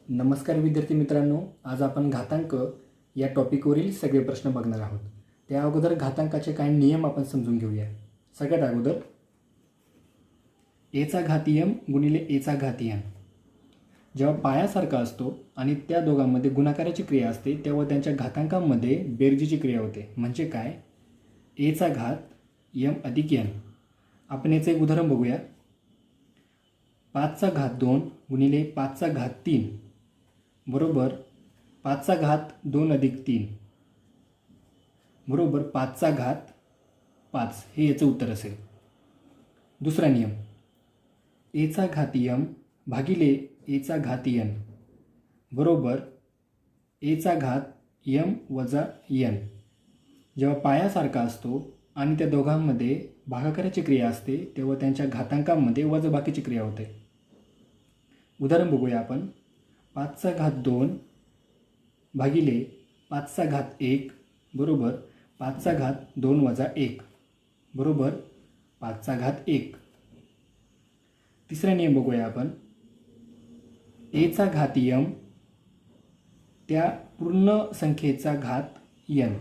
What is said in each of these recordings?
नमस्कार विद्यार्थी मित्रांनो, आज आपण घातांक या टॉपिकवरील सगळे प्रश्न बघणार आहोत. त्या अगोदर घातांकाचे काही नियम आपण समजून घेऊया. सगळ्यात अगोदर एचा घाती m गुणिले एचा घाती n. जेव्हा पायासारखा असतो आणि त्या दोघांमध्ये गुणाकाराची क्रिया असते तेव्हा त्यांच्या घातांकांमध्ये बेरजेची क्रिया होते. म्हणजे काय? एचा घात m अधिक n. आपण याचं एक उदाहरण बघूया. 5चा घात 2 गुणिले 5चा घात 3 बरोबर 5चा घात 2 अधिक 3 बरोबर 5चा घात 5. हे याचं उत्तर असेल. दुसरा नियम, एचा घाती m भागिले एचा घाती n बरोबर एचा घात m वजा n. जेव्हा पायासारखा असतो आणि त्या दोघांमध्ये भागाकाराची क्रिया असते तेव्हा त्यांच्या घातांकांमध्ये वजाबाकीची क्रिया होते. उदाहरण बघूया आपण. 5चा घात 2 भागिले 5चा घात 1 बरोबर 5चा घात 2 वजा 1 बरोबर 5चा घात 1. तिसरा नियम बघूया आपण. एचा घाती m त्या पूर्ण संख्येचा घात n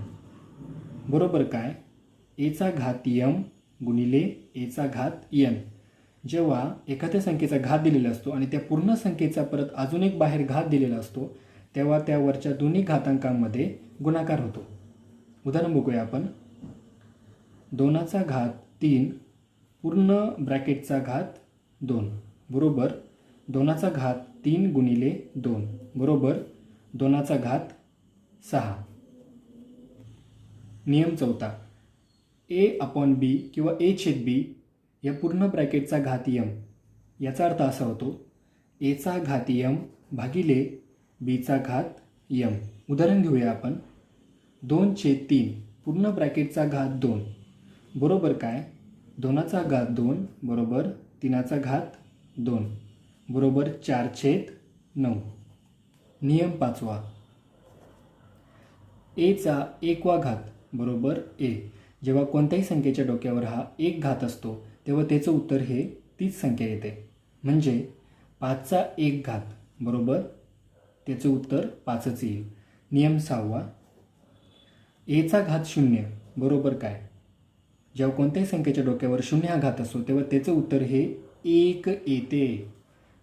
बरोबर काय? एचा घाती m गुणिले एचा घात n. जेव्हा एखाद्या संख्येचा घात दिलेला असतो आणि त्या पूर्ण संख्येचा परत अजून एक बाहेर घात दिलेला असतो तेव्हा त्यावरच्या दोन्ही घातांकांमध्ये गुणाकार होतो. उदाहरण बघूया आपण. 2चा घात 3 पूर्ण ब्रॅकेटचा घात 2 बरोबर 2चा घात 3 गुणिले 2 बरोबर 2चा घात 6. नियम चौथा, a/b किंवा a/b या पूर्ण ब्रॅकेटचा घाती m. याचा अर्थ असा होतो एचा घाती m भागिले बीचा घात m. उदाहरण घेऊया आपण. 2/3 पूर्ण ब्रॅकेटचा घात 2 बरोबर काय? 2चा घात 2 बरोबर 3चा घात 2 बरोबर 4/9. नियम पाचवा, एचा 1वा घात बरोबर a. जेव्हा कोणत्याही संख्येच्या डोक्यावर हा एक घात असतो तेव्हा त्याचं उत्तर हे तीच संख्या येते. म्हणजे 5चा 1 घात बरोबर त्याचं उत्तर 5च येईल. नियम 6वा, एचा घात 0 बरोबर काय? जेव्हा कोणत्याही संख्येच्या डोक्यावर 0 हा घात असतो तेव्हा त्याचं उत्तर हे 1 येते.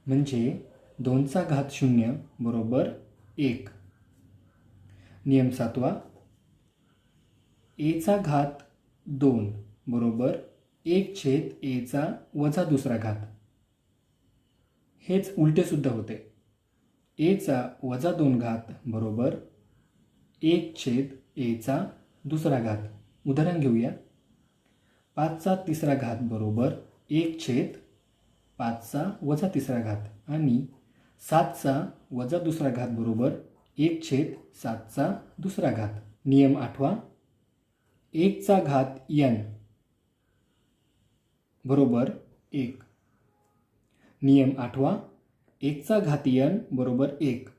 म्हणजे 2चा घात 0 बरोबर 1. नियम 7वा, एचा घात 2 बरोबर 1/एचा वजा दुसरा घात. हेच उलटे सुद्धा होते. एचा वजा 2 घात बरोबर 1/एचा दुसरा घात. उदाहरण घेऊया. 5चा तिसरा घात बरोबर 1/5चा वजा तिसरा घात आणि 7चा वजा दुसरा घात बरोबर 1/7चा दुसरा घात. नियम 8वा, 1चा घात n बरोबर 1. नियम 8वा, 1चा घाती n बरोबर 1.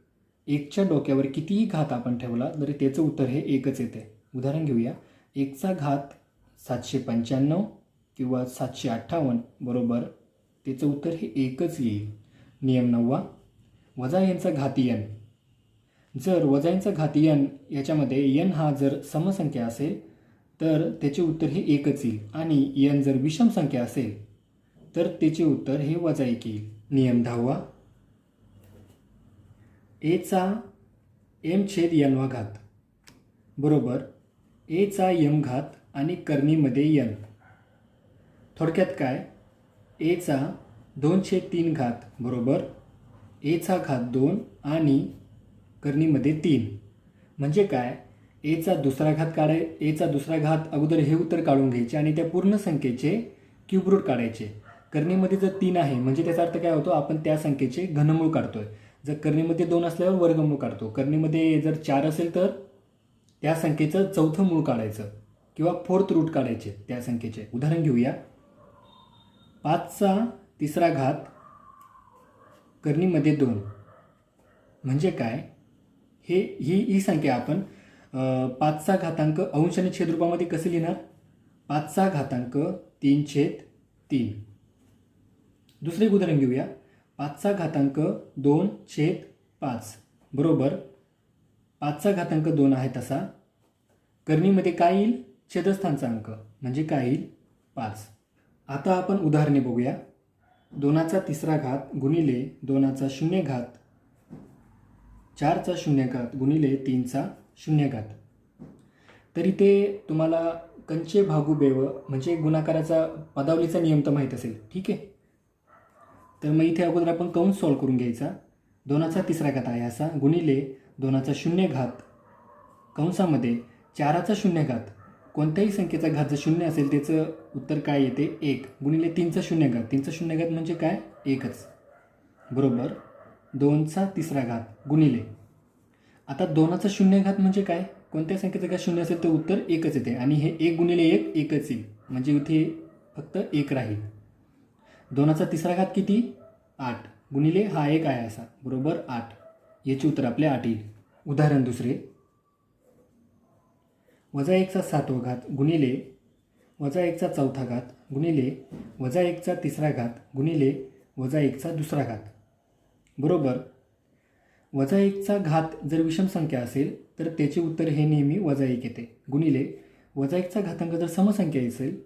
1च्या डोक्यावर कितीही घात आपण ठेवला तरी त्याचं उत्तर हे 1च येते. उदाहरण घेऊया. 1चा घात 795 किंवा 758 बरोबर त्याचं उत्तर हे 1च येईल. नियम 9वा, वजा nचा घाती n. जर वजा nचा घाती n याच्यामध्ये n हा जर समसंख्या असेल तर त्याचे उत्तर हे 1च येईल आणि n जर विषम संख्या असेल तर त्याचे उत्तर हे वजा 1 येईल. नियम 10वा, एचा m/n घात बरोबर एचा m घात आणि करणीमध्ये n. थोडक्यात काय? एचा 2/3 घात बरोबर एचा घात 2 आणि करणीमध्ये 3. म्हणजे काय? एचा दुसरा घात अगोदर हे उत्तर काढून घ्यायचे आणि त्या पूर्ण संख्येचे क्यूब रूट काढायचे. करणीमध्ये जर 3 आहे म्हणजे त्याचा अर्थ काय होतो? आपण त्या संख्येचे घनमूळ काढतोय. जर करणीमध्ये 2 असल्यावर वर्गमूळ काढतो. करणीमध्ये जर 4 असेल तर त्या संख्येचं चौथं मूळ काढायचं किंवा फोर्थ रूट काढायचे त्या संख्येचे. उदाहरण घेऊया. 5चा तिसरा घात करणीमध्ये 2 म्हणजे काय? ही संख्या आपण 5चा घातांक अंश आणि छेद रूपामध्ये कसे लिहिणार? 5चा घातांक 3/3. दुसरे उदाहरण घेऊया. 5चा घातांक 2/3. 5 बरोबर 5चा घातांक 2 आहे तसा करणीमध्ये काय येईल? छेदस्थानचा अंक म्हणजे काय येईल? 5. आता आपण उदाहरणे बघूया. 2चा तिसरा घात गुणिले 2चा शून्य घात 4चा शून्य घात गुणिले 3चा शून्य घात. तर इथे तुम्हाला कंचे भागू बेव म्हणजे गुणाकाराचा पदावलीचा नियम तर माहीत असेल, ठीक आहे. तर मग इथे अगोदर आपण कंस सॉल्व करून घ्यायचा. 2चा तिसरा घात आहे असा गुणिले 2चा शून्य घात कंसामध्ये 4चा शून्य घात. कोणत्याही संख्येचा घात जर शून्य असेल त्याचं उत्तर काय येते? 1 गुणिले 3चा शून्य घात. 3चा शून्य घात म्हणजे काय? 1च बरोबर 2चा तिसरा घात गुणिले. आता 2चा शून्य घात म्हणजे काय? कोणत्या संख्येचा घात शून्य असेल तर उत्तर 1च येते आणि हे 1 गुणिले 1 1च येईल म्हणजे इथे फक्त 1 राहील. 2चा तिसरा घात किती? 8 गुणिले हा 1 आहे असा बरोबर 8. याचे उत्तर आपले 8 येईल. उदाहरण दुसरे. -1चा 7वा घात गुणिले -1चा चौथा घात गुणिले -1चा तिसरा घात गुणिले -1चा दुसरा घात बरोबर. -1चा घात जर विषम संख्या असेल तर त्याचे उत्तर हे नेहमी -1 येते गुणिले -1चा घातांक जर समसंख्या असेल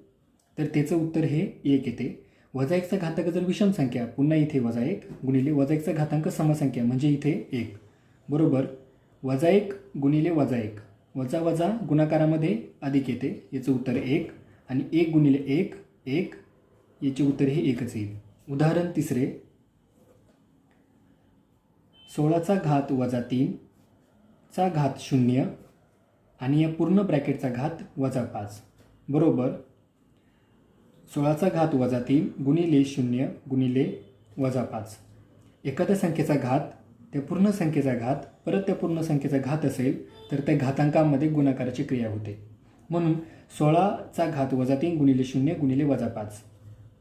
तर त्याचं उत्तर हे 1 येते. -1चा घातांक जर विषम संख्या पुन्हा इथे -1 गुणिले -1चा घातांक समसंख्या म्हणजे इथे 1 बरोबर 1 गुणिले -1 वजा वजा गुणाकारामध्ये अधिक येते याचं उत्तर 1 आणि 1 गुणिले 1 1 याचे उत्तर हे 1च येईल. उदाहरण तिसरे. 16चा घात वजा 3चा घात 0 आणि या पूर्ण ब्रॅकेटचा घात वजा 5 बरोबर 16चा घात वजा 3 गुणिले 0 गुणिले वजा 5. एखाद्या संख्येचा घात त्या पूर्ण संख्येचा घात परत त्या पूर्ण संख्येचा घात असेल तर त्या घातांकामध्ये गुणाकाराची क्रिया होते म्हणून 16चा घात वजा 3 गुणिले 0 गुणिले वजा 5.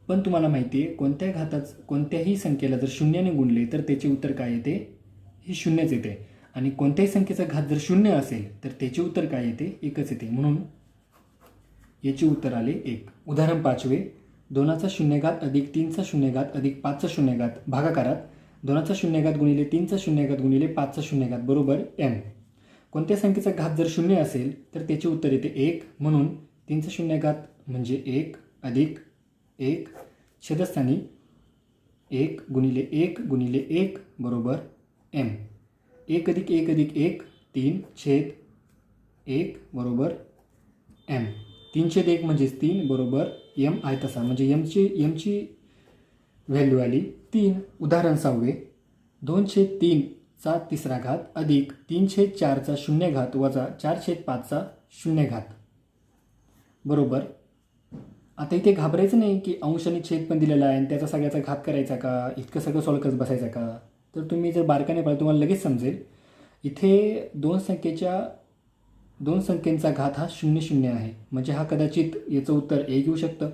पण तुम्हाला माहिती आहे कोणत्याही संख्येला जर 0ने गुणले तर त्याचे उत्तर काय येते? हे 0च येते आणि कोणत्याही संख्येचा घात जर 0 असेल तर त्याचे उत्तर काय येते? 1च येते म्हणून याचे उत्तर आले 1. उदाहरण 5. 2चा शून्य घात अधिक 3चा शून्य घात अधिक 5चा शून्य घात भागाकारात 2चा शून्य घात गुणिले 3चा शून्य घात गुणिले 5चा शून्य घात बरोबर m. कोणत्या संख्येचा घात जर 0 असेल तर त्याचे उत्तर येते 1 म्हणून 3चा शून्य घात म्हणजे 1 अधिक 1 छेदस्थानी 1 गुणिले 1 गुणिले 1 बरोबर m. 1 अधिक 1 अधिक 1 3 छेद 1 बरोबर m. 3/1 म्हणजेच 3 बरोबर m आहे तसा म्हणजे mची व्हॅल्यू आली 3. उदाहरण 6. 2/3चा तिसरा घात अधिक 3/4चा शून्य घात वजा 4/5चा शून्य घात बरोबर. आता इथे घाबरायचं नाही की अंश आणि छेद पण दिलेला आहे आणि त्याचा सगळ्याचा घात करायचा का, इतकं सगळं सॉल्व करत बसायचं का. तर तुम्ही जर बारकाने पाहिलं तुम्हाला लगेच समजेल. इथे दोन संख्येचा घात हा 0 आहे म्हणजे हा कदाचित याचं उत्तर 1 येऊ शकतं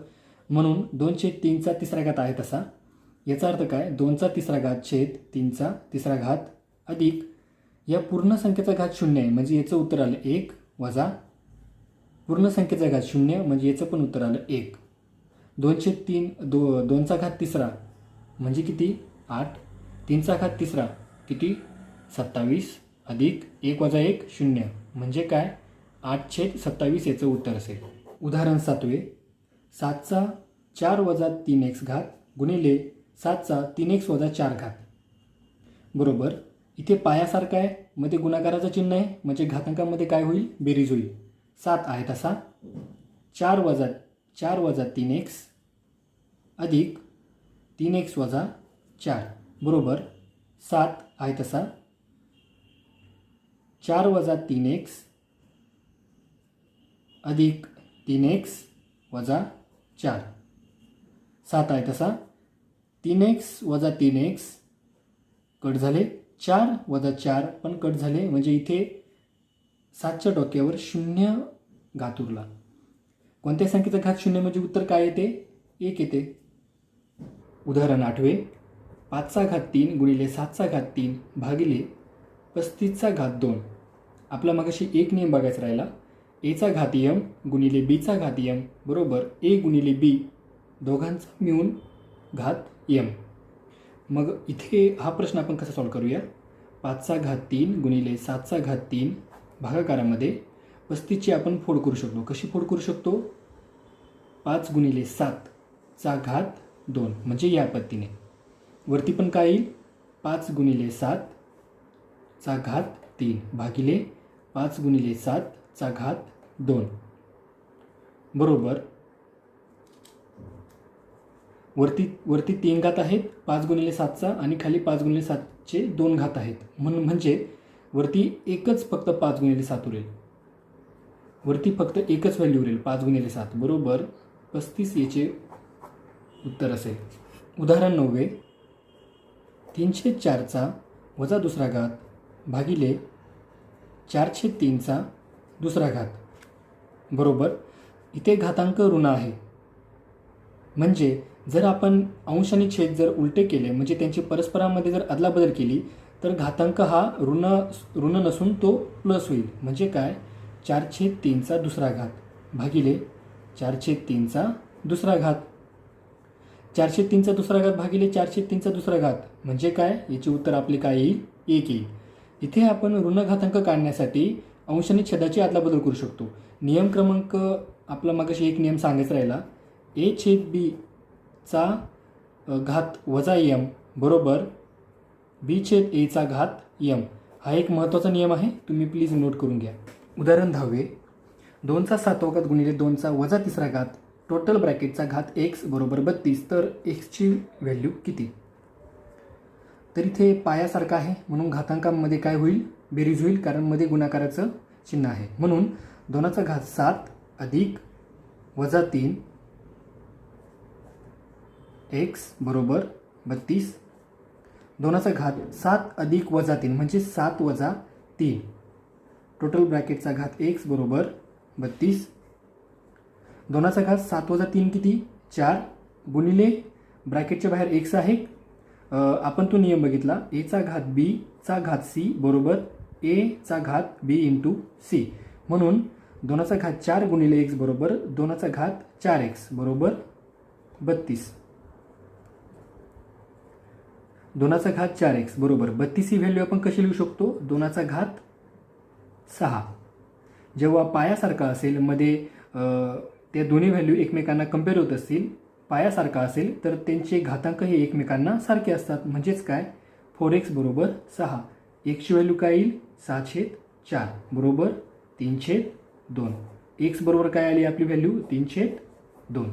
म्हणून 2/3चा तिसरा घात आहे तसा. याचा अर्थ काय? 2चा तिसरा घात छेद 3चा तिसरा घात अधिक या पूर्ण संख्येचा घात 0 आहे म्हणजे याचं उत्तर आलं 1 वजा पूर्ण संख्येचा घात 0 म्हणजे याचं पण उत्तर आलं 1. 2/3 घात तिसरा म्हणजे किती? 8. 3चा घात तिसरा किती? 27 अधिक 1 वजा 1 0 म्हणजे काय? 8/27 याचं उत्तर असेल. उदाहरण 7. 7चा 4 वजा 3x घात गुणिले 7चा 3x वजा 4 घात बरोबर. इथे पायासारखं आहे मध्ये गुणाकाराचं चिन्ह आहे म्हणजे घातांकामध्ये काय होईल? बेरीज होईल. 7 आहे तसा 4 वजा 3x अधिक 3x वजा 4 बरोबर 7 आहे तसा 4 वजा 3x अधिक 3x वजा 4. 7 आहे तसा 3x वजा 3x कट झाले 4 वजा 4 पण कट झाले म्हणजे इथे 7च्या डोक्यावर 0 घात उरला. कोणत्या संख्येचा घात 0 म्हणजे उत्तर काय येते? 1 येते. उदाहरण 8. 5चा घात 3 गुणिले 7चा घात 3 भागिले 35चा घात 2. आपला मगाशी एक नियम बघायचा राहिला. एचा घात m गुणिले बीचा घात m बरोबर a गुणिले b दोघांचा मिळून घात m. मग इथे हा प्रश्न आपण कसा सॉल्व करूया? 5चा घात 3 गुणिले 7चा घात 3 भागाकारामध्ये 35ची आपण फोड करू शकतो. कशी फोड करू शकतो? 5 गुणिले 7चा घात 2 म्हणजे या पद्धतीने. वरती पण काय येईल? 5 गुणिले 7चा घात 3 भागिले 5 गुणिले 7चा घात 2 बरोबर वरती 3 घात आहेत 5 गुणिले 7चा आणि खाली 5 गुणिले 7चे 2 घात आहेत. म्हणजे वरती एकच फक्त 5 गुणिले 7 उरेल. वरती फक्त एकच व्हॅल्यू उरेल 5 गुणिले 7 बरोबर 35 याचे उत्तर असेल. उदाहरण 9 3/4चा वजा दुसरा घात भागिले 4/3चा दुसरा घात बरोबर. इथे घातांक ऋण आहे म्हणजे जर आपण अंश आणि छेद जर उलटे केले म्हणजे त्यांची परस्परांमध्ये जर अदलाबदल केली तर घातांक हा ऋण नसून तो प्लस होईल. म्हणजे काय? 4/3चा दुसरा घात भागिले 4/3चा दुसरा घात. 4/3चा दुसरा घात भागिले 4/3चा दुसरा घात म्हणजे काय? याचे उत्तर आपले काय येईल? 1 येईल. इथे आपण ऋण घातांक काढण्यासाठी अंश आणि छेदाची अदलाबदल करू शकतो. नियम क्रमांक आपला मागाशी एक नियम सांगायचा राहिला. a/b घात वजा m बरोबर b/a घात m. हा एक महत्त्वाचा नियम आहे, तुम्ही प्लीज नोट करून घ्या. उदाहरण 10 2चा 7वा घात गुणिले 2चा वजा तिसरा घात टोटल ब्रॅकेटचा घात x बरोबर 32. तर xची व्हॅल्यू किती? तर इथे पायासारखा आहे म्हणून घातांकामध्ये काय होईल? बेरीज होईल कारण मध्ये गुणाकाराचं चिन्ह आहे. म्हणून 2चा घात 7 अधिक वजा 3 x बरोबर 32. 2चा घात 7 अधिक वजा 3 म्हणजे 7 वजा 3 टोटल ब्रॅकेटचा घात x बरोबर 32. 2चा घात 7 वजा 3 किती? 4 गुणिले ब्रॅकेटच्या बाहेर x आहे. आपण तो नियम बघितला. a चा घात b चा घात c बरोबर a चा घात b इंटू c. म्हणून 2चा घात 4 गुणिले x बरोबर 2चा घात 4x बरोबर 32. 2चा घात 4x बरोबर 32 ही व्हॅल्यू आपण कशी लिहू शकतो? 2चा घात 6. जेव्हा पायासारखा असेल मध्ये त्या दोन्ही व्हॅल्यू एकमेकांना कम्पेअर होत असतील, पायासारखा असेल तर त्यांचे घातांक हे एकमेकांना सारखे असतात. म्हणजेच काय? 4x बरोबर 6. x ची व्हॅल्यू काय येईल? 6/4 बरोबर 3/2. x बरोबर काय आली आपली व्हॅल्यू? 3/2.